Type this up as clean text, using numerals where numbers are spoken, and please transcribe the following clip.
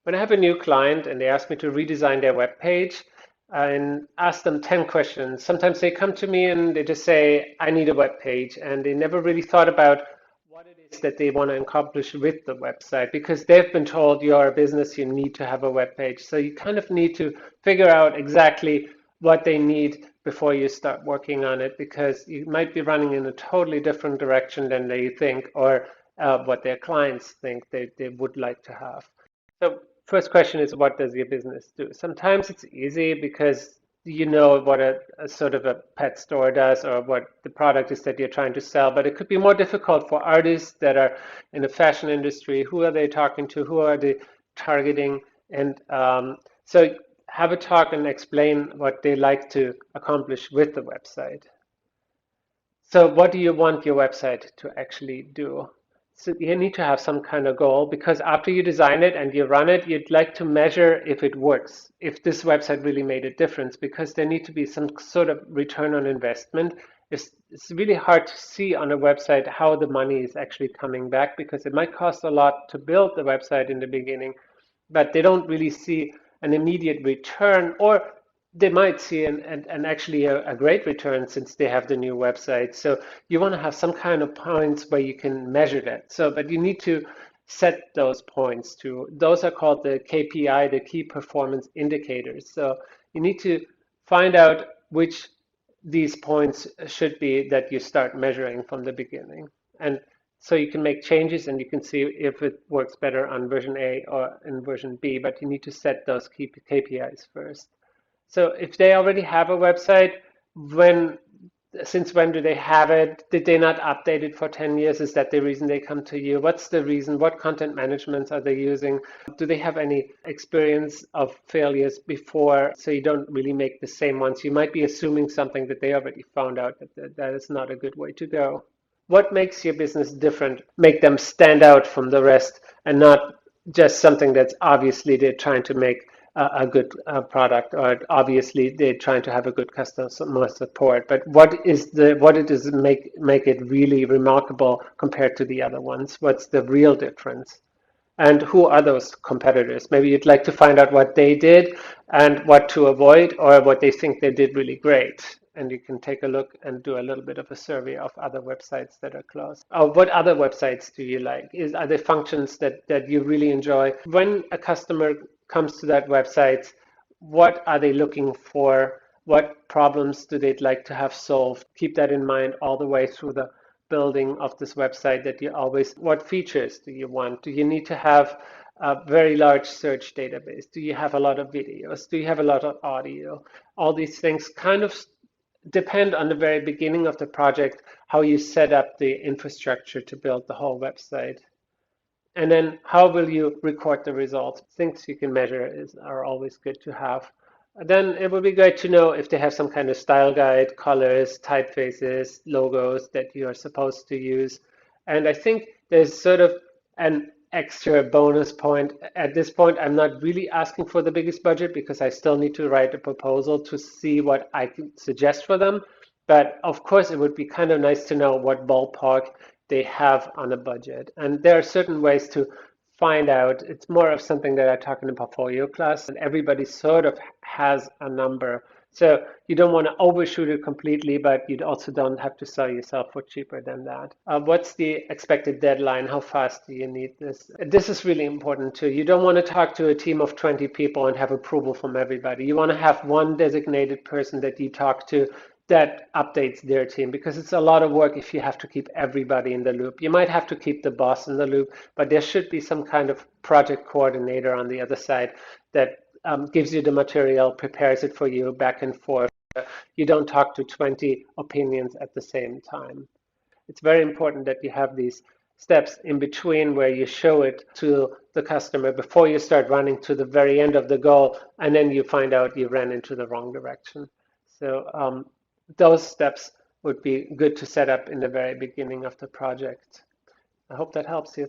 When I have a new client and they ask me to redesign their web page and ask them 10 questions, sometimes they come to me and they just say, I need a web page. And they never really thought about what it is that they want to accomplish with the website because they've been told you're a business, you need to have a web page. So you kind of need to figure out exactly what they need before you start working on it because you might be running in a totally different direction than they think or what their clients think they would like to have. So first question is, what does your business do? Sometimes it's easy because you know what a sort of a pet store does or what the product is that you're trying to sell, but it could be more difficult for artists that are in the fashion industry. Who are they talking to? Who are they targeting? And so have a talk and explain what they like to accomplish with the website. So what do you want your website to actually do? So you need to have some kind of goal because after you design it and you run it, you'd like to measure if it works, if this website really made a difference, because there need to be some sort of return on investment. It's really hard to see on a website how the money is actually coming back because it might cost a lot to build the website in the beginning, but they don't really see an immediate return, or they might see an actually a great return since they have the new website. So you want to have some kind of points where you can measure that. So, but you need to set those points to, those are called the KPI, the key performance indicators. So you need to find out which these points should be that you start measuring from the beginning. And so you can make changes and you can see if it works better on version A or in version B, but you need to set those key KPIs first. So if they already have a website, when since when do they have it? Did they not update it for 10 years? Is that the reason they come to you? What's the reason? What content management are they using? Do they have any experience of failures before so you don't really make the same ones? You might be assuming something that they already found out that is not a good way to go. What makes your business different? Make them stand out from the rest and not just something that's obviously they're trying to make a good product, or obviously they're trying to have a good customer support. But what it is make it really remarkable compared to the other ones? What's the real difference? And who are those competitors? Maybe you'd like to find out what they did and what to avoid, or what they think they did really great. And you can take a look and do a little bit of a survey of other websites that are close. What other websites do you like? Are there functions that you really enjoy? When a customer comes to that website, what are they looking for? What problems do they like to have solved? Keep that in mind all the way through the building of this website, that you always, what features do you want? Do you need to have a very large search database? Do you have a lot of videos? Do you have a lot of audio? All these things kind of depend on the very beginning of the project, how you set up the infrastructure to build the whole website. And then how will you record the results? Things you can measure are always good to have. Then it would be great to know if they have some kind of style guide, colors, typefaces, logos that you are supposed to use. And I think there's sort of an extra bonus point. At this point, I'm not really asking for the biggest budget because I still need to write a proposal to see what I can suggest for them. But of course, it would be kind of nice to know what ballpark they have on a budget. And there are certain ways to find out. It's more of something that I talk in the portfolio class, and everybody sort of has a number. So you don't want to overshoot it completely, but you also don't have to sell yourself for cheaper than that. What's the expected deadline? How fast do you need this? This is really important too. You don't want to talk to a team of 20 people and have approval from everybody. You want to have one designated person that you talk to that updates their team, because it's a lot of work if you have to keep everybody in the loop. You might have to keep the boss in the loop, but there should be some kind of project coordinator on the other side that gives you the material, prepares it for you back and forth. You don't talk to 20 opinions at the same time. It's very important that you have these steps in between where you show it to the customer before you start running to the very end of the goal, and then you find out you ran into the wrong direction. So those steps would be good to set up in the very beginning of the project. I hope that helps you.